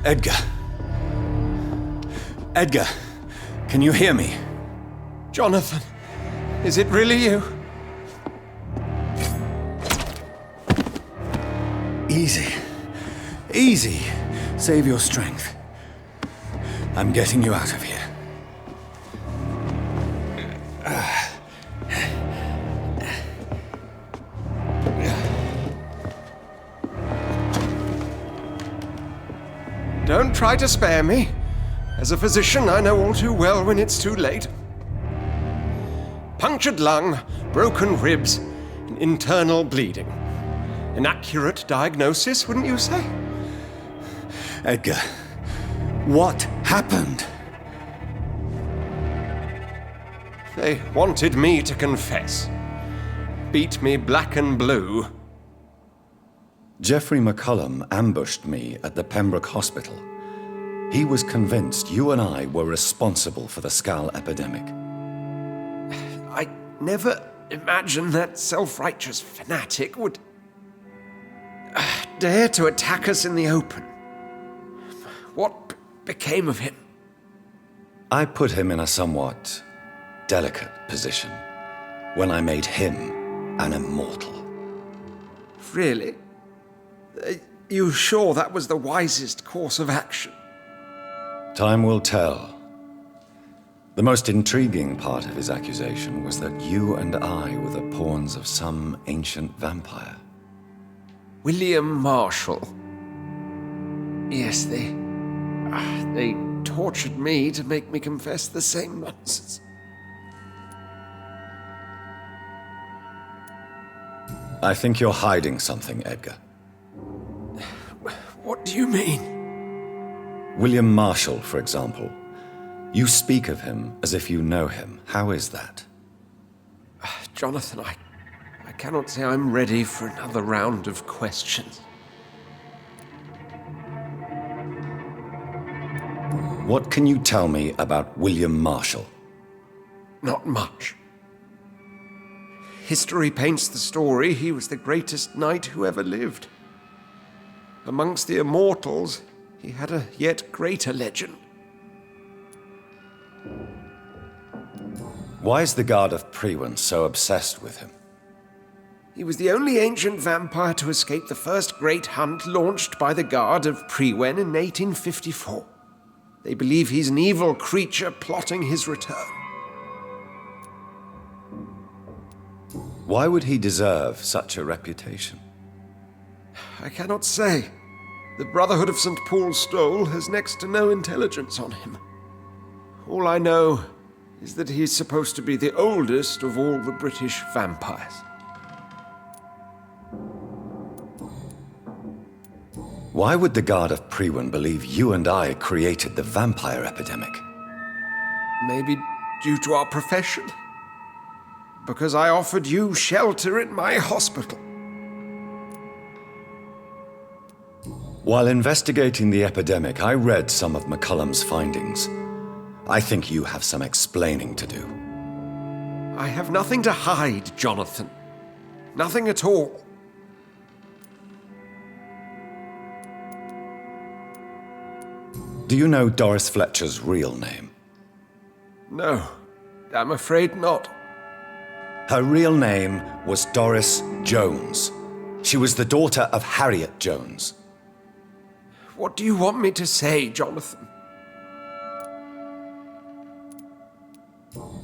Edgar. Edgar, can you hear me? Jonathan, is it really you? Easy. Easy. Save your strength. I'm getting you out of here. Don't try to spare me. As a physician, I know all too well when it's too late. Punctured lung, broken ribs, and internal bleeding. An accurate diagnosis, wouldn't you say? Edgar, what happened? They wanted me to confess. Beat me black and blue. Geoffrey McCullum ambushed me at the Pembroke hospital. He was convinced you and I were responsible for the Skal epidemic. I never imagined that self-righteous fanatic would dare to attack us in the open. What became of him? I put him in a somewhat delicate position when I made him an immortal. Really? You sure that was the wisest course of action? Time will tell. The most intriguing part of his accusation was that you and I were the pawns of some ancient vampire. William Marshall. Yes, they tortured me to make me confess the same nonsense. I think you're hiding something, Edgar. What do you mean? William Marshall, for example. You speak of him as if you know him. How is that? Jonathan, I cannot say I'm ready for another round of questions. What can you tell me about William Marshall? Not much. History paints the story he was the greatest knight who ever lived. Amongst the immortals, he had a yet greater legend. Why is the Guard of Priwen so obsessed with him? He was the only ancient vampire to escape the first great hunt launched by the Guard of Priwen in 1854. They believe he's an evil creature plotting his return. Why would he deserve such a reputation? I cannot say. The Brotherhood of St. Paul's Stole has next to no intelligence on him. All I know is that he's supposed to be the oldest of all the British vampires. Why would the Guard of Priwen believe you and I created the vampire epidemic? Maybe due to our profession? Because I offered you shelter in my hospital. While investigating the epidemic, I read some of McCullum's findings. I think you have some explaining to do. I have nothing to hide, Jonathan. Nothing at all. Do you know Doris Fletcher's real name? No, I'm afraid not. Her real name was Doris Jones. She was the daughter of Harriet Jones. What do you want me to say, Jonathan?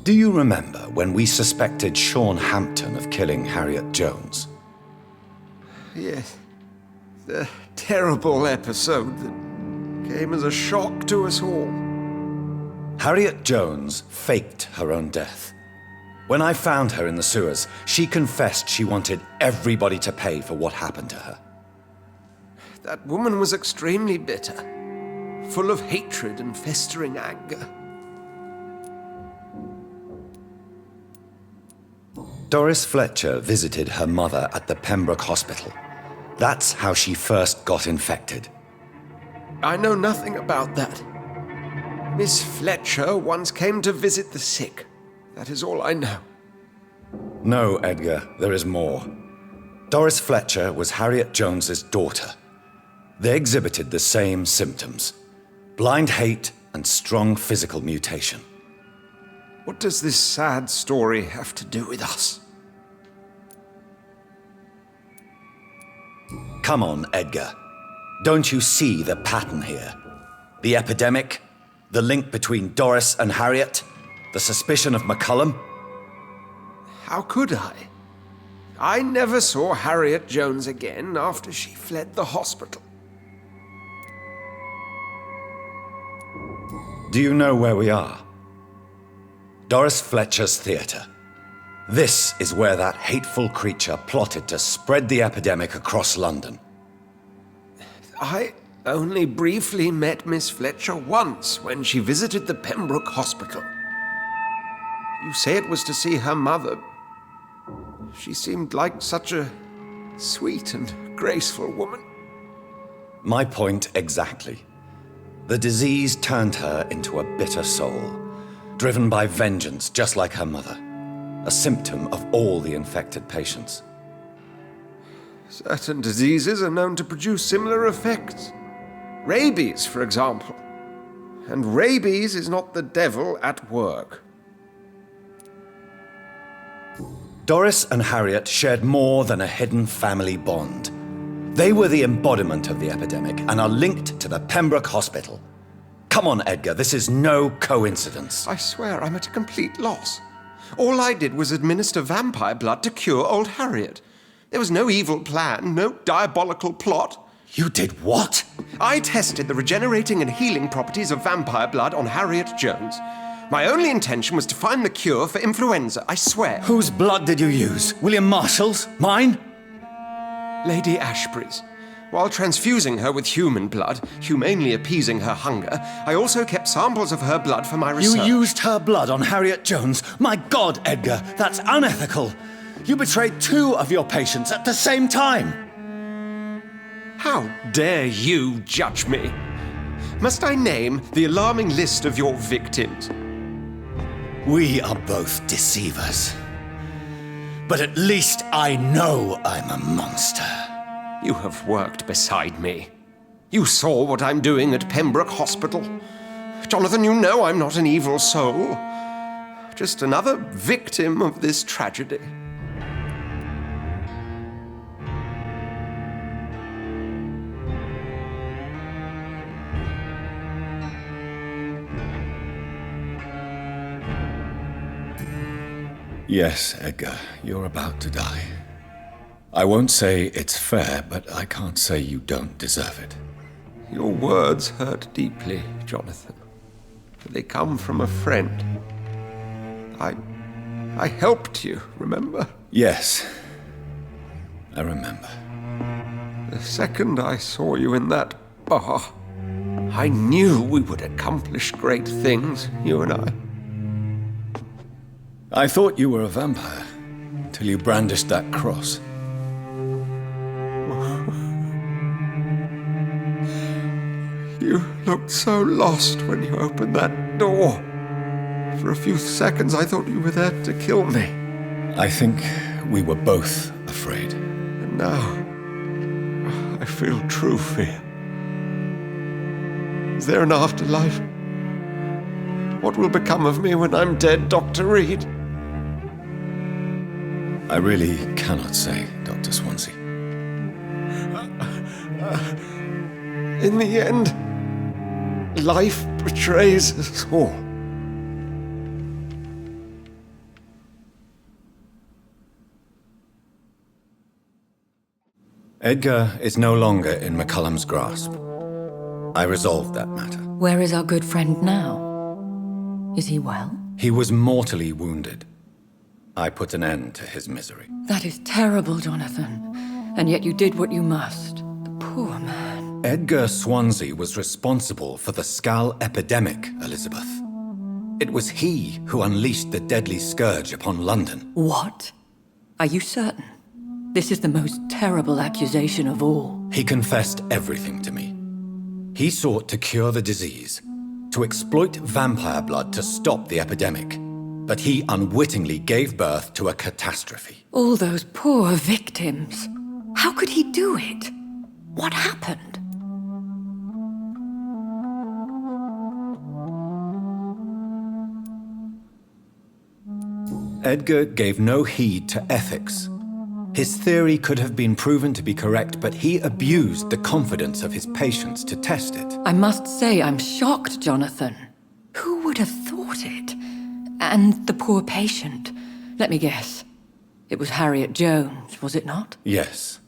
Do you remember when we suspected Sean Hampton of killing Harriet Jones? Yes. The terrible episode that came as a shock to us all. Harriet Jones faked her own death. When I found her in the sewers, she confessed she wanted everybody to pay for what happened to her. That woman was extremely bitter, full of hatred and festering anger. Doris Fletcher visited her mother at the Pembroke hospital. That's how she first got infected. I know nothing about that. Miss Fletcher once came to visit the sick. That is all I know. No, Edgar, there is more. Doris Fletcher was Harriet Jones's daughter. They exhibited the same symptoms: blind hate and strong physical mutation. What does this sad story have to do with us? Come on, Edgar. Don't you see the pattern here? The epidemic, the link between Doris and Harriet, the suspicion of McCullum. How could I? I never saw Harriet Jones again after she fled the hospital. Do you know where we are? Doris Fletcher's theatre. This is where that hateful creature plotted to spread the epidemic across London. I only briefly met Miss Fletcher once when she visited the Pembroke hospital. You say it was to see her mother. She seemed like such a sweet and graceful woman. My point exactly. The disease turned her into a bitter soul, driven by vengeance just like her mother. A symptom of all the infected patients. Certain diseases are known to produce similar effects. Rabies, for example. And rabies is not the devil at work. Doris and Harriet shared more than a hidden family bond. They were the embodiment of the epidemic and are linked to the Pembroke Hospital. Come on, Edgar, this is no coincidence. I swear I'm at a complete loss. All I did was administer vampire blood to cure old Harriet. There was no evil plan, no diabolical plot. You did what? I tested the regenerating and healing properties of vampire blood on Harriet Jones. My only intention was to find the cure for influenza, I swear. Whose blood did you use? William Marshall's? Mine? Lady Ashbury's. While transfusing her with human blood, humanely appeasing her hunger, I also kept samples of her blood for my research. You used her blood on Harriet Jones? My God, Edgar, that's unethical. You betrayed 2 of your patients at the same time. How dare you judge me? Must I name the alarming list of your victims? We are both deceivers. But at least I know I'm a monster. You have worked beside me. You saw what I'm doing at Pembroke Hospital. Jonathan, you know I'm not an evil soul. Just another victim of this tragedy. Yes, Edgar, you're about to die. I won't say it's fair, but I can't say you don't deserve it. Your words hurt deeply, Jonathan. They come from a friend. I helped you, remember? Yes, I remember. The second I saw you in that bar, I knew we would accomplish great things, you and I. I thought you were a vampire, till you brandished that cross. You looked so lost when you opened that door. For a few seconds I thought you were there to kill me. I think we were both afraid. And now, I feel true fear. Is there an afterlife? What will become of me when I'm dead, Dr. Reed? I really cannot say, Dr. Swansea. In the end, life betrays us all. Edgar is no longer in McCullum's grasp. I resolved that matter. Where is our good friend now? Is he well? He was mortally wounded. I put an end to his misery. That is terrible, Jonathan. And yet you did what you must. The poor man. Edgar Swansea was responsible for the Skal epidemic, Elizabeth. It was he who unleashed the deadly scourge upon London. What? Are you certain? This is the most terrible accusation of all. He confessed everything to me. He sought to cure the disease, to exploit vampire blood to stop the epidemic. But he unwittingly gave birth to a catastrophe. All those poor victims. How could he do it? What happened? Edgar gave no heed to ethics. His theory could have been proven to be correct, but he abused the confidence of his patients to test it. I must say I'm shocked, Jonathan. Who would have thought it? And the poor patient. Let me guess. It was Harriet Jones, was it not? Yes.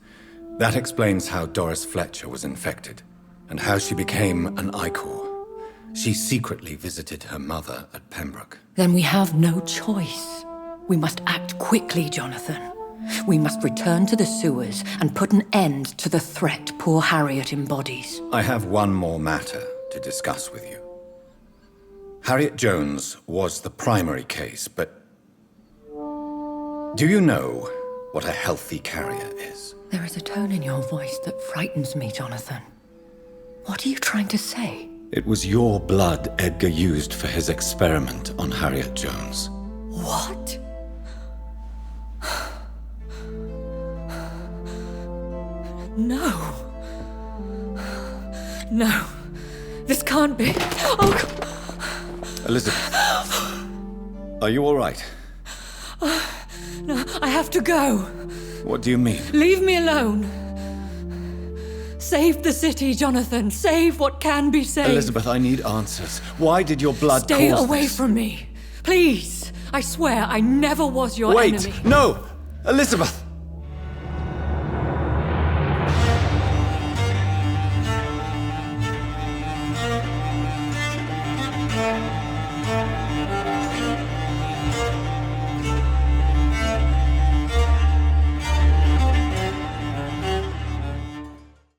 That explains how Doris Fletcher was infected, and how she became an Ichor. She secretly visited her mother at Pembroke. Then we have no choice. We must act quickly, Jonathan. We must return to the sewers and put an end to the threat poor Harriet embodies. I have one more matter to discuss with you. Harriet Jones was the primary case, but do you know what a healthy carrier is? There is a tone in your voice that frightens me, Jonathan. What are you trying to say? It was your blood Edgar used for his experiment on Harriet Jones. What? No. No. This can't be. Oh, God. Elizabeth, are you all right? No, I have to go. What do you mean? Leave me alone. Save the city, Jonathan. Save what can be saved. Elizabeth, I need answers. Why did your blood Stay cause away this? from me. Please. I swear I never was your Wait! enemy. No! Elizabeth!